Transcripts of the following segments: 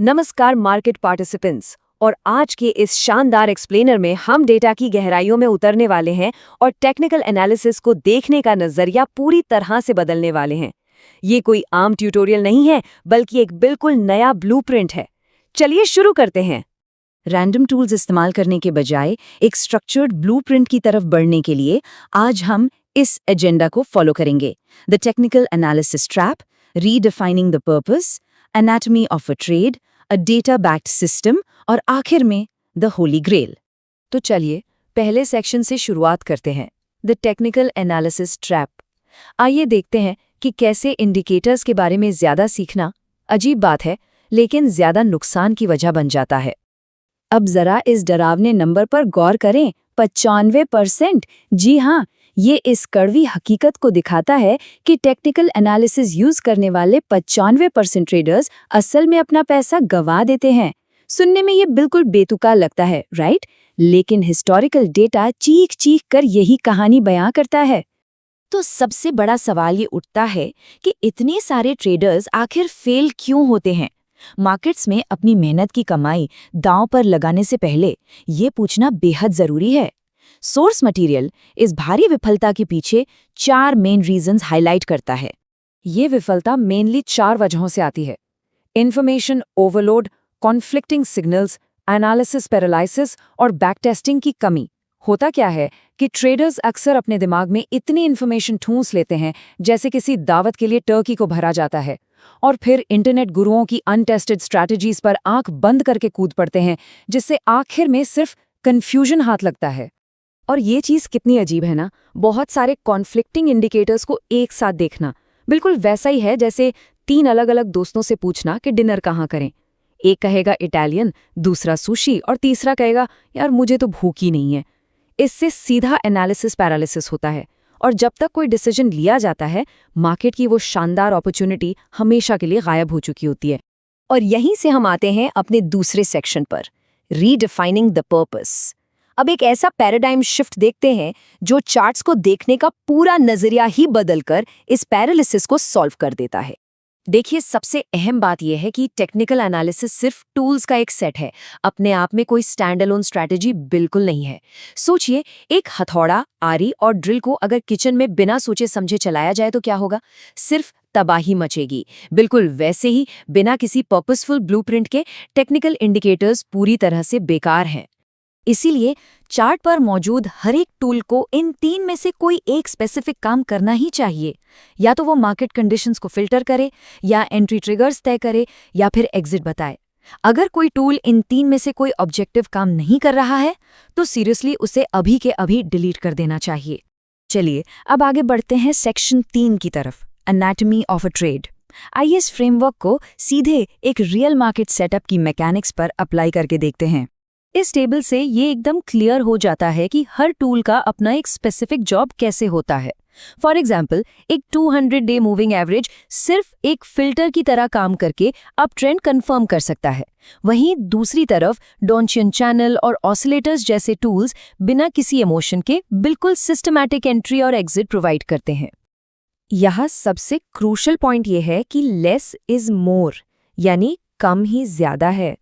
नमस्कार market participants. और आज के इस शानदार एक्सप्लेनर में हम डेटा की गहराइयों में उतरने वाले हैं और टेक्निकल एनालिसिस को देखने का नजरिया पूरी तरह से बदलने वाले हैं। ये कोई आम ट्यूटोरियल नहीं है, बल्कि एक बिल्कुल नया ब्लूप्रिंट है। चलिए शुरू करते हैं। रैंडम टूल्स इस्तेमाल करने के बजाय एक स्ट्रक्चर्ड ब्लूप्रिंट की तरफ बढ़ने के लिए आज हम इस एजेंडा को फॉलो करेंगे। The technical analysis trap, redefining the purpose, anatomy of a trade, a data backed system और आखिर में द होली ग्रेल। तो चलिए पहले सेक्शन से शुरुआत करते हैं, द टेक्निकल एनालिसिस ट्रैप। आइए देखते हैं कि कैसे इंडिकेटर्स के बारे में ज्यादा सीखना अजीब बात है, लेकिन ज्यादा नुकसान की वजह बन जाता है। अब जरा इस डरावने नंबर पर गौर करें, 95%। जी हाँ, ये इस कड़वी हकीकत को दिखाता है कि टेक्निकल एनालिसिस यूज करने वाले 95% ट्रेडर्स असल में अपना पैसा गंवा देते हैं। सुनने में ये बिल्कुल बेतुका लगता है, राइट? लेकिन हिस्टोरिकल डेटा चीख चीख कर यही कहानी बयां करता है। तो सबसे बड़ा सवाल ये उठता है कि इतने सारे ट्रेडर्स आखिर फेल क्यों होते हैं? मार्केट्स में अपनी मेहनत की कमाई दांव पर लगाने से पहले ये पूछना बेहद जरूरी है। सोर्स मटेरियल इस भारी विफलता के पीछे 4 मेन रीजंस हाईलाइट करता है। ये विफलता मेनली 4 वजहों से आती है: information overload, conflicting signals, analysis paralysis और बैकटेस्टिंग की कमी। होता क्या है कि ट्रेडर्स अक्सर अपने दिमाग में इतनी इन्फॉर्मेशन ठूंस लेते हैं जैसे किसी दावत के लिए टर्की को भरा जाता है, और फिर इंटरनेट गुरुओं की अनटेस्टेड स्ट्रैटेजीज पर आंख बंद करके कूद पड़ते हैं, जिससे आखिर में सिर्फ कंफ्यूजन हाथ लगता है। और ये चीज़ कितनी अजीब है ना, बहुत सारे कॉन्फ्लिक्टिंग इंडिकेटर्स को एक साथ देखना बिल्कुल वैसा ही है जैसे 3 अलग अलग दोस्तों से पूछना कि डिनर कहाँ करें। एक कहेगा इटालियन, दूसरा सुशी और तीसरा कहेगा यार मुझे तो भूख ही नहीं है। इससे सीधा एनालिसिस पैरालिसिस होता है, और जब तक कोई डिसीजन लिया जाता है, मार्केट की वो शानदार अपॉर्चुनिटी हमेशा के लिए गायब हो चुकी होती है। और यहीं से हम आते हैं अपने दूसरे सेक्शन पर, रीडिफाइनिंग द पर्पस। अब एक ऐसा पैराडाइम शिफ्ट देखते हैं जो चार्ट्स को देखने का पूरा नजरिया ही बदलकर इस पैरालिसिस को सॉल्व कर देता है। देखिए, सबसे अहम बात यह है कि टेक्निकल एनालिसिस सिर्फ टूल्स का एक सेट है, अपने आप में कोई स्टैंड अलोन स्ट्रैटेजी बिल्कुल नहीं है। सोचिए, एक हथौड़ा, आरी और ड्रिल को अगर किचन में बिना सोचे समझे चलाया जाए तो क्या होगा? सिर्फ तबाही मचेगी। बिल्कुल वैसे ही बिना किसी पर्पसफुल ब्लूप्रिंट के टेक्निकल इंडिकेटर्स पूरी तरह से बेकार हैं। इसीलिए चार्ट पर मौजूद हर एक टूल को इन 3 में से कोई एक स्पेसिफिक काम करना ही चाहिए। या तो वो मार्केट कंडीशंस को फिल्टर करे, या एंट्री ट्रिगर्स तय करे, या फिर एग्जिट बताए। अगर कोई टूल इन 3 में से कोई ऑब्जेक्टिव काम नहीं कर रहा है तो सीरियसली उसे अभी के अभी डिलीट कर देना चाहिए। चलिए अब आगे बढ़ते हैं सेक्शन 3 की तरफ, एनाटॉमी ऑफ अ ट्रेड। आइए इस फ्रेमवर्क को सीधे एक रियल मार्केट सेटअप की मैकेनिक्स पर अप्लाई करके देखते हैं। इस टेबल से ये एकदम क्लियर हो जाता है कि हर टूल का अपना एक स्पेसिफिक जॉब कैसे होता है। फॉर एग्जाम्पल, एक 200 डे मूविंग एवरेज सिर्फ एक फिल्टर की तरह काम करके अप ट्रेंड कंफर्म कर सकता है। वहीं दूसरी तरफ डॉन्चियन चैनल और ऑसिलेटर्स जैसे टूल्स बिना किसी इमोशन के बिल्कुल सिस्टमैटिक एंट्री और एग्जिट प्रोवाइड करते हैं। यहाँ सबसे क्रूशल पॉइंट ये है कि लेस इज मोर, यानी कम ही ज्यादा है।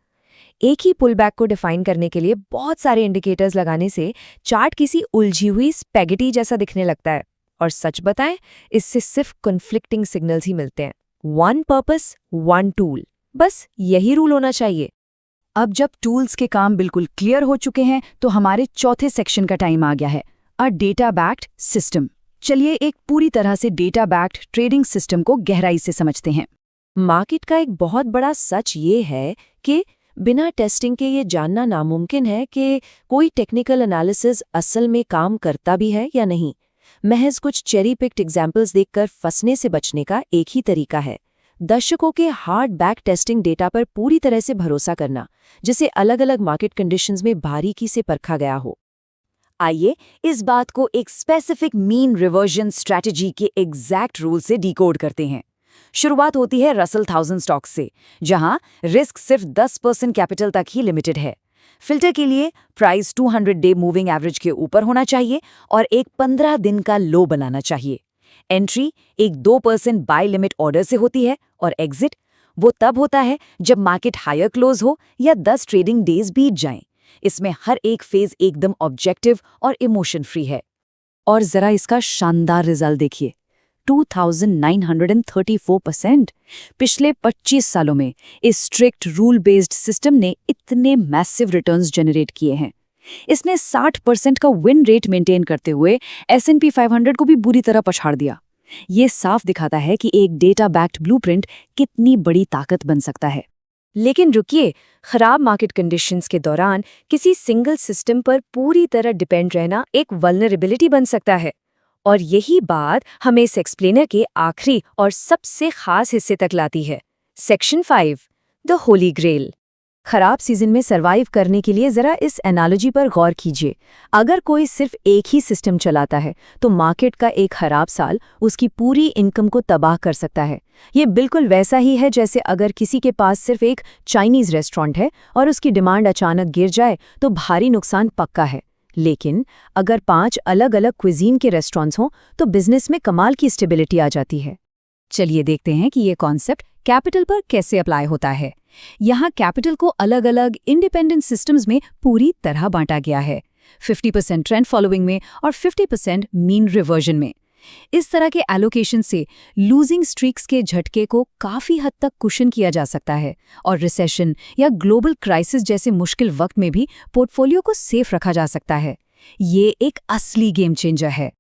एक ही पुलबैक को डिफाइन करने के लिए बहुत सारे इंडिकेटर्स लगाने से चार्ट किसी उलझी हुई स्पैगेटी जैसा दिखने लगता है। और सच बताएं, इससे सिर्फ कॉन्फ्लिक्टिंग सिग्नल्स ही मिलते हैं। 1 पर्पस 1 टूल, बस यही रूल होना चाहिए। अब जब टूल्स के काम बिल्कुल क्लियर हो चुके हैं तो हमारे चौथे सेक्शन का टाइम आ गया है, अ डेटा बैक्ड सिस्टम। चलिए एक पूरी तरह से डेटा बैक्ड ट्रेडिंग सिस्टम को गहराई से समझते हैं। मार्केट का एक बहुत बड़ा सच ये है कि बिना टेस्टिंग के ये जानना नामुमकिन है कि कोई टेक्निकल एनालिसिस असल में काम करता भी है या नहीं। महज कुछ चेरी पिक्ड एग्जाम्पल्स देखकर फंसने से बचने का एक ही तरीका है, दर्शकों के हार्ड बैक टेस्टिंग डेटा पर पूरी तरह से भरोसा करना, जिसे अलग अलग मार्केट कंडीशंस में बारीकी से परखा गया हो। आइए इस बात को एक स्पेसिफिक मीन रिवर्जन स्ट्रैटेजी के एग्जैक्ट रूल से डिकोड करते हैं। शुरुआत होती है रसल 1000 स्टॉक्स से, जहां रिस्क सिर्फ 10% कैपिटल तक ही लिमिटेड है। फिल्टर के लिए प्राइस 200 डे मूविंग एवरेज के ऊपर होना चाहिए और एक 15 दिन का लो बनाना चाहिए। एंट्री एक 2% बाय लिमिट ऑर्डर से होती है और एग्जिट वो तब होता है जब मार्केट हायर क्लोज हो या 10 ट्रेडिंग डेज बीत जाएं। इसमें हर एक फेज एकदम ऑब्जेक्टिव और इमोशन फ्री है। और जरा इसका शानदार रिजल्ट देखिए, 2934%। पिछले 25 सालों में इस स्ट्रिक्ट रूल बेस्ड सिस्टम ने इतने मैसिव रिटर्न्स जनरेट किए हैं। इसने 60% का विन रेट मेंटेन करते हुए S&P 500 को भी बुरी तरह पछाड़ दिया। ये साफ दिखाता है कि एक डेटा बैक्ड ब्लूप्रिंट कितनी बड़ी ताकत बन सकता है। लेकिन रुकिए, खराब मार्केट कंडीशंस के दौरान किसी सिंगल सिस्टम पर पूरी तरह डिपेंड रहना एक वल्नरेबिलिटी बन सकता है। और यही बात हमें इस एक्सप्लेनर के आखिरी और सबसे खास हिस्से तक लाती है, सेक्शन 5, द होली ग्रेल। खराब सीजन में सरवाइव करने के लिए जरा इस एनालॉजी पर गौर कीजिए। अगर कोई सिर्फ एक ही सिस्टम चलाता है तो मार्केट का एक खराब साल उसकी पूरी इनकम को तबाह कर सकता है। ये बिल्कुल वैसा ही है जैसे अगर किसी के पास सिर्फ एक चाइनीज रेस्टोरेंट है और उसकी डिमांड अचानक गिर जाए तो भारी नुकसान पक्का है। लेकिन अगर 5 अलग अलग क्विजीन के रेस्टोरेंट्स हों तो बिजनेस में कमाल की स्टेबिलिटी आ जाती है। चलिए देखते हैं कि ये कॉन्सेप्ट कैपिटल पर कैसे अप्लाई होता है। यहाँ कैपिटल को अलग अलग इंडिपेंडेंट सिस्टम्स में पूरी तरह बांटा गया है, 50% ट्रेंड फॉलोइंग में और 50% मीन रिवर्जन में। इस तरह के एलोकेशन से लूजिंग स्ट्रीक्स के झटके को काफी हद तक कुशन किया जा सकता है और रिसेशन या ग्लोबल क्राइसिस जैसे मुश्किल वक्त में भी पोर्टफोलियो को सेफ रखा जा सकता है। ये एक असली गेम चेंजर है।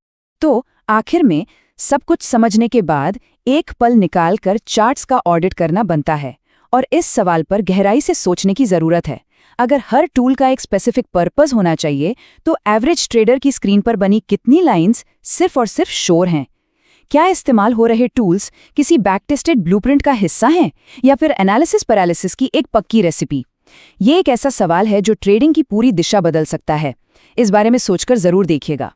तो आखिर में सब कुछ समझने के बाद एक पल निकालकर चार्ट्स का ऑडिट करना बनता है और इस सवाल पर गहराई से सोचने की जरूरत है। अगर हर टूल का एक स्पेसिफिक पर्पस होना चाहिए तो एवरेज ट्रेडर की स्क्रीन पर बनी कितनी लाइंस सिर्फ और सिर्फ शोर हैं? क्या इस्तेमाल हो रहे टूल्स किसी बैकटेस्टेड ब्लूप्रिंट का हिस्सा हैं या फिर एनालिसिस पैरालिसिस की एक पक्की रेसिपी? ये एक ऐसा सवाल है जो ट्रेडिंग की पूरी दिशा बदल सकता है। इस बारे में सोचकर जरूर देखिएगा।